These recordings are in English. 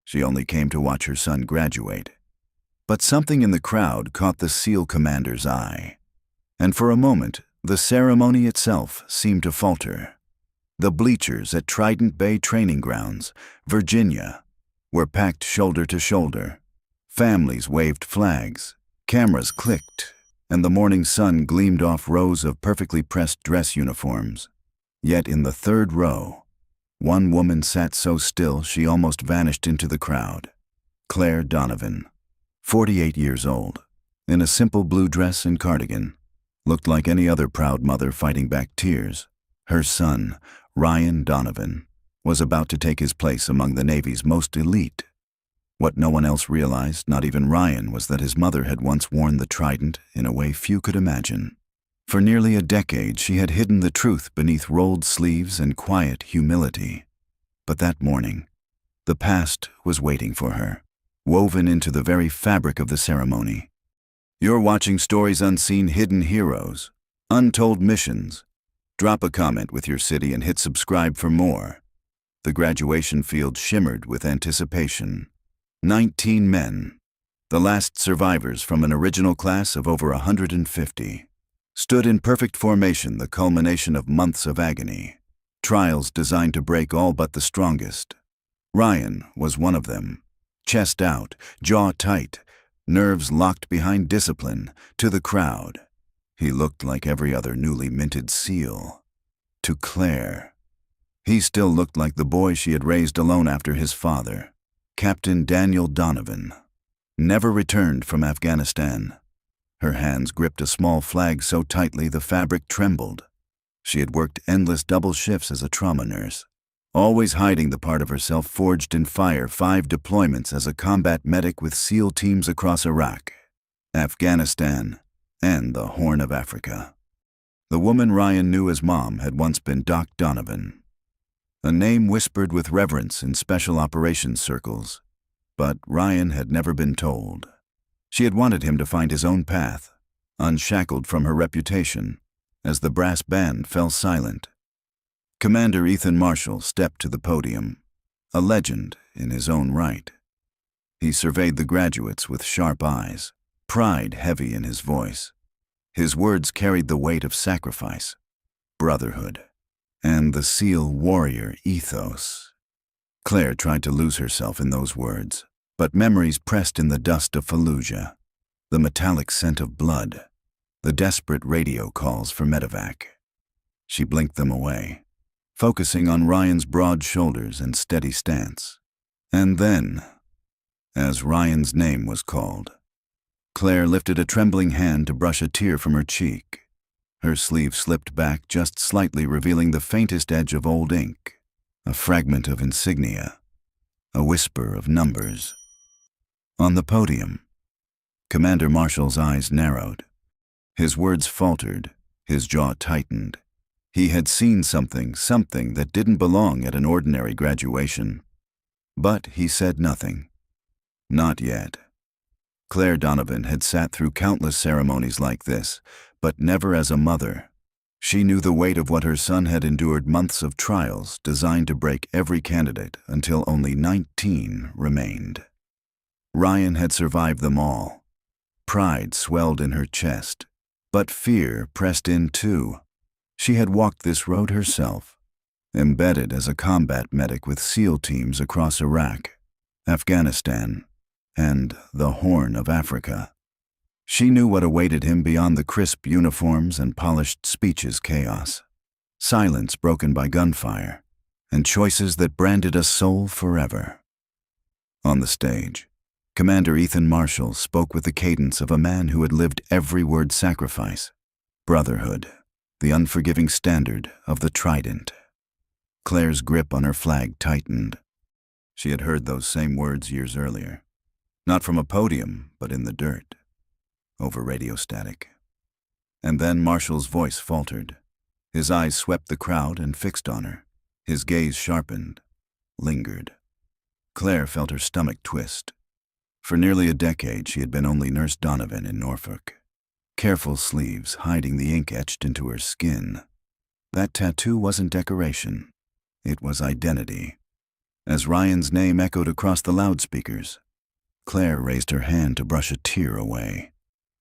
She only came to watch her son graduate. But something in the crowd caught the SEAL commander's eye. And for a moment, the ceremony itself seemed to falter. The bleachers at Trident Bay Training Grounds, Virginia, were packed shoulder to shoulder. Families waved flags, cameras clicked, and the morning sun gleamed off rows of perfectly pressed dress uniforms. Yet in the third row, one woman sat so still she almost vanished into the crowd. Claire Donovan, 48 years old, in a simple blue dress and cardigan, looked like any other proud mother fighting back tears. Her son, Ryan Donovan, was about to take his place among the Navy's most elite. What no one else realized, not even Ryan, was that his mother had once worn the trident in a way few could imagine. For nearly a decade, she had hidden the truth beneath rolled sleeves and quiet humility. But that morning, the past was waiting for her, woven into the very fabric of the ceremony. You're watching Stories Unseen: Hidden Heroes, Untold Missions. Drop a comment with your city and hit subscribe for more. The graduation field shimmered with anticipation. 19 men, the last survivors from an original class of over 150, stood in perfect formation, the culmination of months of agony, trials designed to break all but the strongest. Ryan was one of them, chest out, jaw tight, nerves locked behind discipline. To the crowd, he looked like every other newly minted SEAL. To Claire, he still looked like the boy she had raised alone after his father, Captain Daniel Donovan, never returned from Afghanistan. Her hands gripped a small flag so tightly the fabric trembled. She had worked endless double shifts as a trauma nurse, always hiding the part of herself forged in fire. 5 deployments as a combat medic with SEAL teams across Iraq, Afghanistan, and the Horn of Africa. The woman Ryan knew as Mom had once been Doc Donovan, a name whispered with reverence in special operations circles. But Ryan had never been told. She had wanted him to find his own path, unshackled from her reputation. As the brass band fell silent, Commander Ethan Marshall stepped to the podium, a legend in his own right. He surveyed the graduates with sharp eyes, pride heavy in his voice. His words carried the weight of sacrifice, brotherhood, and the SEAL warrior ethos. Claire tried to lose herself in those words, but memories pressed in the dust of Fallujah, the metallic scent of blood, the desperate radio calls for medevac. She blinked them away, focusing on Ryan's broad shoulders and steady stance. And then, as Ryan's name was called, Claire lifted a trembling hand to brush a tear from her cheek. Her sleeve slipped back just slightly, revealing the faintest edge of old ink, a fragment of insignia, a whisper of numbers. On the podium, Commander Marshall's eyes narrowed. His words faltered, his jaw tightened. He had seen something that didn't belong at an ordinary graduation. But he said nothing. Not yet. Claire Donovan had sat through countless ceremonies like this, but never as a mother. She knew the weight of what her son had endured, months of trials designed to break every candidate until only 19 remained. Ryan had survived them all. Pride swelled in her chest, but fear pressed in too. She had walked this road herself, embedded as a combat medic with SEAL teams across Iraq, Afghanistan, and the Horn of Africa. She knew what awaited him beyond the crisp uniforms and polished speeches chaos, silence broken by gunfire, and choices that branded a soul forever. On the stage, Commander Ethan Marshall spoke with the cadence of a man who had lived every word sacrifice, brotherhood, the unforgiving standard of the trident. Claire's grip on her flag tightened. She had heard those same words years earlier, not from a podium, but in the dirt, over radio static. And then Marshall's voice faltered. His eyes swept the crowd and fixed on her. His gaze sharpened, lingered. Claire felt her stomach twist. For nearly a decade, she had been only Nurse Donovan in Norfolk. Careful sleeves hiding the ink etched into her skin. That tattoo wasn't decoration. It was identity. as Ryan's name echoed across the loudspeakers. Claire raised her hand to brush a tear away.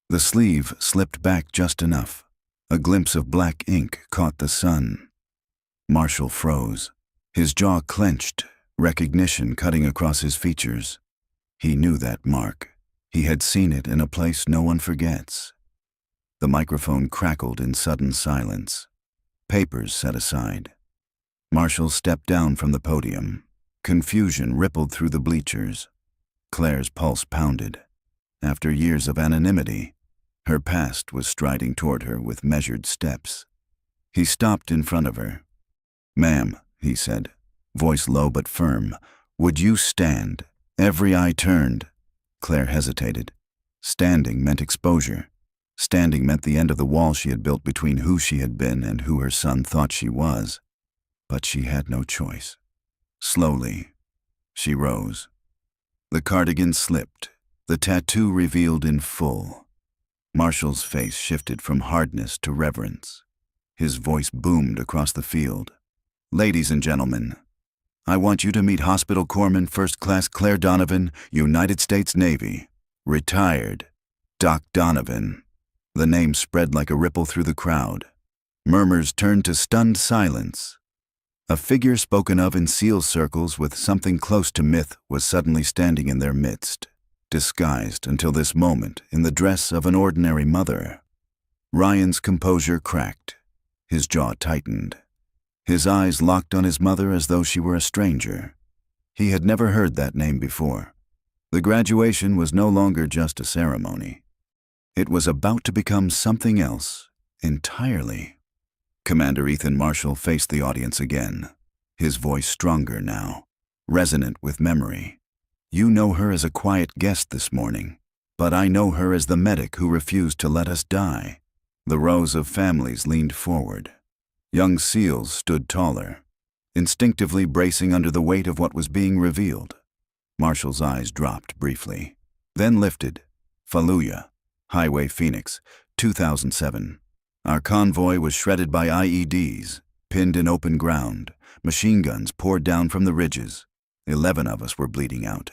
The sleeve slipped back just enough. A glimpse of black ink caught the sun. Marshall froze. His jaw clenched, recognition cutting across his features. He knew that mark. He had seen it in a place no one forgets. The microphone crackled in sudden silence. Papers set aside. Marshall stepped down from the podium. Confusion rippled through the bleachers. Claire's pulse pounded. After years of anonymity, her past was striding toward her with measured steps. He stopped in front of her. "Ma'am," he said, voice low but firm, "would you stand?" Every eye turned. Claire hesitated. Standing meant exposure. Standing meant the end of the wall she had built between who she had been and who her son thought she was. But she had no choice. Slowly, she rose. The cardigan slipped, the tattoo revealed in full. Marshall's face shifted from hardness to reverence. His voice boomed across the field. "Ladies and gentlemen, I want you to meet Hospital Corpsman First Class Claire Donovan, United States Navy. Retired. Doc Donovan." The name spread like a ripple through the crowd. Murmurs turned to stunned silence. A figure spoken of in SEAL circles with something close to myth was suddenly standing in their midst, disguised until this moment in the dress of an ordinary mother. Ryan's composure cracked. His jaw tightened. His eyes locked on his mother as though she were a stranger. He had never heard that name before. The graduation was no longer just a ceremony. It was about to become something else entirely. Commander Ethan Marshall faced the audience again, his voice stronger now, resonant with memory. "You know her as a quiet guest this morning, but I know her as the medic who refused to let us die." The rows of families leaned forward. Young SEALs stood taller, instinctively bracing under the weight of what was being revealed. Marshall's eyes dropped briefly, then lifted. "Fallujah, Highway Phoenix, 2007. Our convoy was shredded by IEDs, pinned in open ground. Machine guns poured down from the ridges. 11 of us were bleeding out.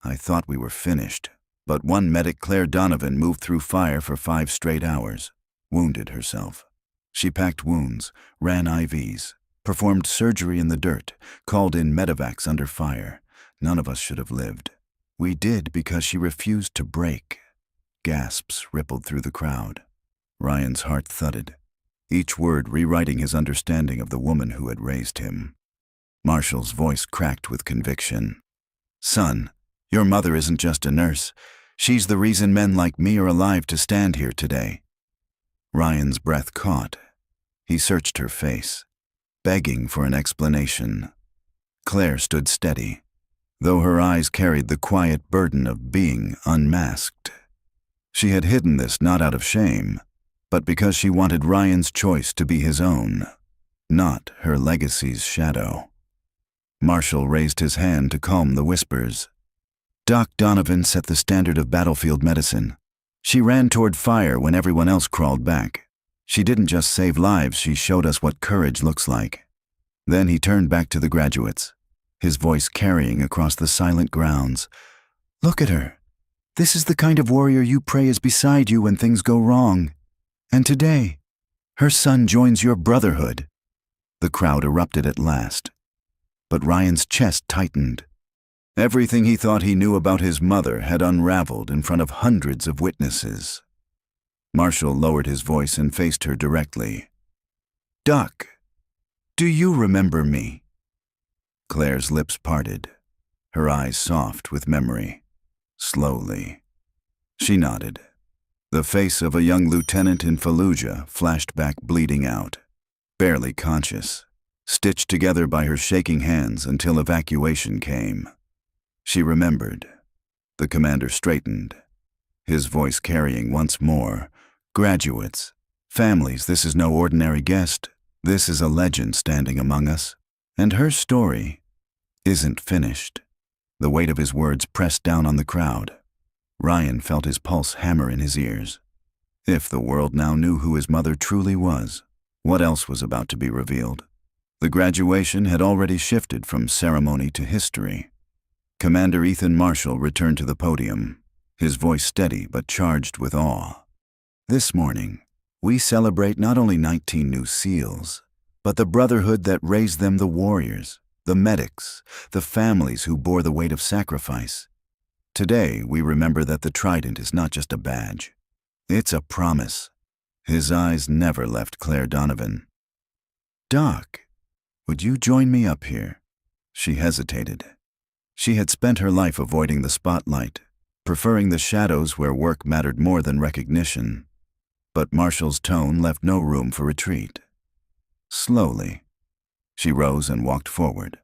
I thought we were finished, but one medic, Claire Donovan, moved through fire for 5 straight hours, wounded herself. She packed wounds, ran IVs, performed surgery in the dirt, called in medevacs under fire. None of us should have lived. We did because she refused to break." Gasps rippled through the crowd. Ryan's heart thudded, each word rewriting his understanding of the woman who had raised him. Marshall's voice cracked with conviction. "Son, your mother isn't just a nurse. She's the reason men like me are alive to stand here today." Ryan's breath caught. He searched her face, begging for an explanation. Claire stood steady, though her eyes carried the quiet burden of being unmasked. She had hidden this not out of shame, but because she wanted Ryan's choice to be his own, not her legacy's shadow. Marshall raised his hand to calm the whispers. "Doc Donovan set the standard of battlefield medicine. She ran toward fire when everyone else crawled back. She didn't just save lives, she showed us what courage looks like." Then he turned back to the graduates, his voice carrying across the silent grounds. "Look at her. This is the kind of warrior you pray is beside you when things go wrong. And today, her son joins your brotherhood." The crowd erupted at last, but Ryan's chest tightened. Everything he thought he knew about his mother had unraveled in front of hundreds of witnesses. Marshall lowered his voice and faced her directly. "Doc, do you remember me?" Claire's lips parted, her eyes soft with memory. Slowly, she nodded. The face of a young lieutenant in Fallujah flashed back, bleeding out, barely conscious, stitched together by her shaking hands until evacuation came. She remembered. The commander straightened, his voice carrying once more, "Graduates, families, this is no ordinary guest. This is a legend standing among us. And her story isn't finished." The weight of his words pressed down on the crowd. Ryan felt his pulse hammer in his ears. If the world now knew who his mother truly was, what else was about to be revealed? The graduation had already shifted from ceremony to history. Commander Ethan Marshall returned to the podium, his voice steady but charged with awe. This morning, we celebrate not only 19 new SEALs, but the brotherhood that raised them, the warriors, the medics, the families who bore the weight of sacrifice. Today, we remember that the trident is not just a badge. It's a promise. His eyes never left Claire Donovan. "Doc, would you join me up here?" She hesitated. She had spent her life avoiding the spotlight, preferring the shadows where work mattered more than recognition. But Marshall's tone left no room for retreat. Slowly, she rose and walked forward,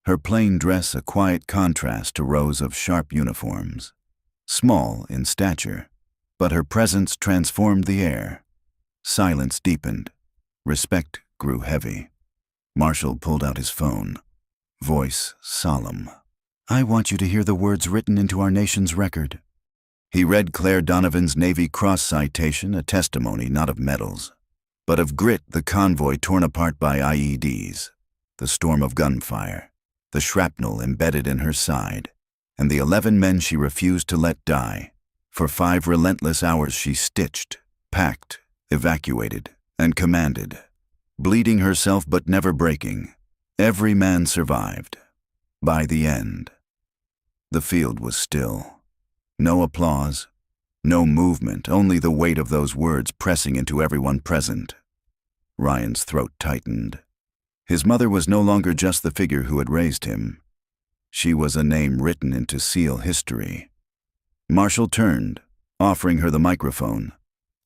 her plain dress a quiet contrast to rows of sharp uniforms. Small in stature, but her presence transformed the air. Silence deepened. Respect grew heavy. Marshall pulled out his phone, voice solemn. "I want you to hear the words written into our nation's record." He read Claire Donovan's Navy Cross citation, a testimony not of medals, but of grit, the convoy torn apart by IEDs, the storm of gunfire, the shrapnel embedded in her side, and the 11 men she refused to let die. For 5 relentless hours she stitched, packed, evacuated, and commanded, bleeding herself but never breaking. Every man survived. By the end, the field was still. No applause, no movement, only the weight of those words pressing into everyone present. Ryan's throat tightened. His mother was no longer just the figure who had raised him. She was a name written into SEAL history. Marshall turned, offering her the microphone.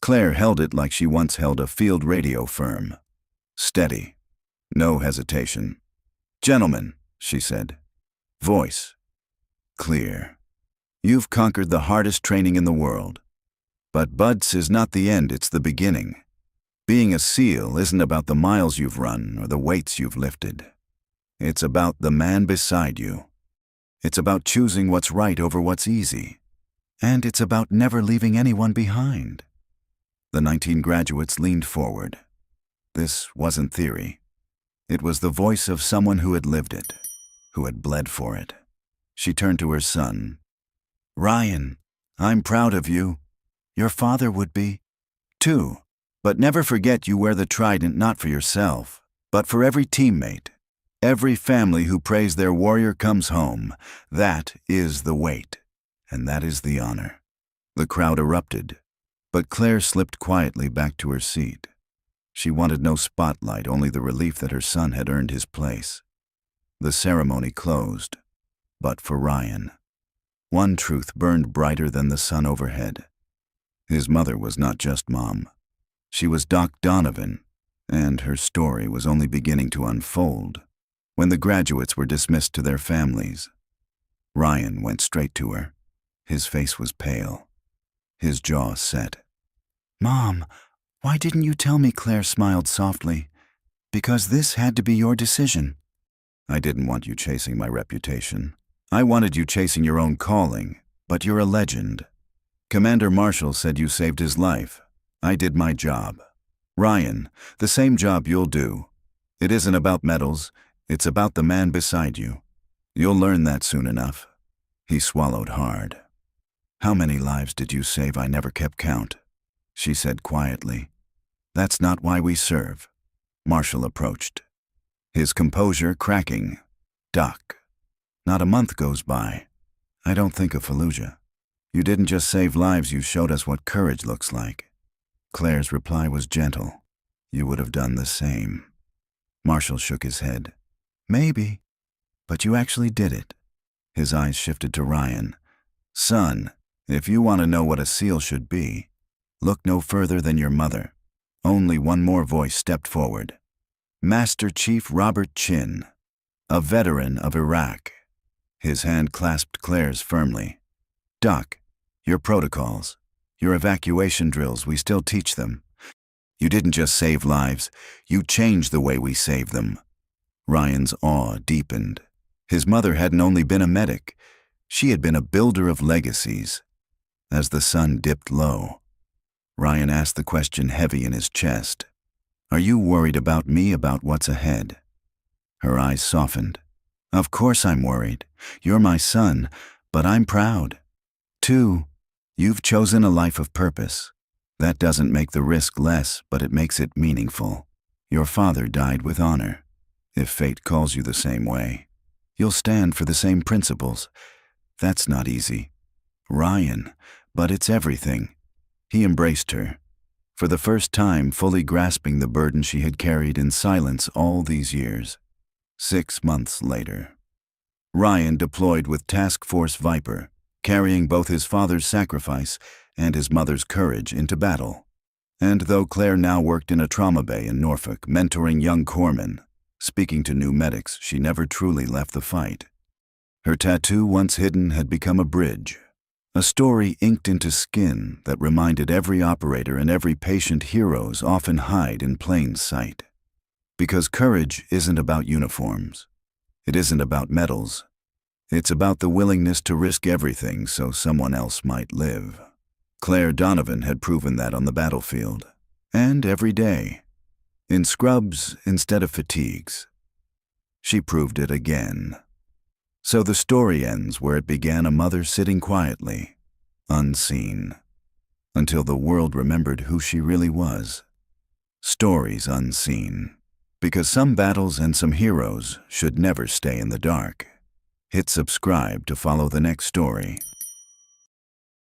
Claire held it like she once held a field radio firm. Steady. No hesitation. "Gentlemen," she said. Voice clear. "You've conquered the hardest training in the world. But BUDS is not the end, it's the beginning. Being a SEAL isn't about the miles you've run or the weights you've lifted. It's about the man beside you. It's about choosing what's right over what's easy. And it's about never leaving anyone behind." The 19 graduates leaned forward. This wasn't theory. It was the voice of someone who had lived it, who had bled for it. She turned to her son. "Ryan, I'm proud of you. Your father would be, too. But never forget you wear the trident not for yourself, but for every teammate, every family who prays their warrior comes home. That is the weight, and that is the honor." The crowd erupted, but Claire slipped quietly back to her seat. She wanted no spotlight, only the relief that her son had earned his place. The ceremony closed, but for Ryan, one truth burned brighter than the sun overhead. His mother was not just Mom. She was Doc Donovan, and her story was only beginning to unfold when the graduates were dismissed to their families. Ryan went straight to her. His face was pale, his jaw set. "Mom, why didn't you tell me?" Claire smiled softly. "Because this had to be your decision." "I didn't want you chasing my reputation. I wanted you chasing your own calling, but you're a legend. Commander Marshall said you saved his life. I did my job. Ryan, the same job you'll do. It isn't about medals, it's about the man beside you. You'll learn that soon enough." He swallowed hard. "How many lives did you save? I never kept count," she said quietly. "That's not why we serve." Marshall approached, his composure cracking. "Doc, not a month goes by. I don't think of Fallujah. You didn't just save lives, you showed us what courage looks like." Claire's reply was gentle. "You would have done the same." Marshall shook his head. "Maybe, but you actually did it." His eyes shifted to Ryan. "Son, if you want to know what a SEAL should be, look no further than your mother." Only one more voice stepped forward. Master Chief Robert Chin, a veteran of Iraq. His hand clasped Claire's firmly. "Doc, your protocols, your evacuation drills, we still teach them. You didn't just save lives, you changed the way we save them." Ryan's awe deepened. His mother hadn't only been a medic, she had been a builder of legacies. As the sun dipped low, Ryan asked the question heavy in his chest. "Are you worried about me, about what's ahead?" Her eyes softened. Of course I'm worried. You're my son, but I'm proud. 2. You've chosen a life of purpose. That doesn't make the risk less, but it makes it meaningful. Your father died with honor. If fate calls you the same way, you'll stand for the same principles. That's not easy. Ryan, but it's everything. He embraced her, for the first time fully grasping the burden she had carried in silence all these years. 6 months later, Ryan deployed with Task Force Viper, carrying both his father's sacrifice and his mother's courage into battle. And though Claire now worked in a trauma bay in Norfolk, mentoring young corpsmen, speaking to new medics, she never truly left the fight. Her tattoo, once hidden, had become a bridge, a story inked into skin that reminded every operator and every patient heroes often hide in plain sight. Because courage isn't about uniforms. It isn't about medals. It's about the willingness to risk everything so someone else might live. Claire Donovan had proven that on the battlefield, and every day. In scrubs instead of fatigues. She proved it again. So the story ends where it began, a mother sitting quietly, unseen, until the world remembered who she really was. Stories unseen. Because some battles and some heroes should never stay in the dark. Hit subscribe to follow the next story.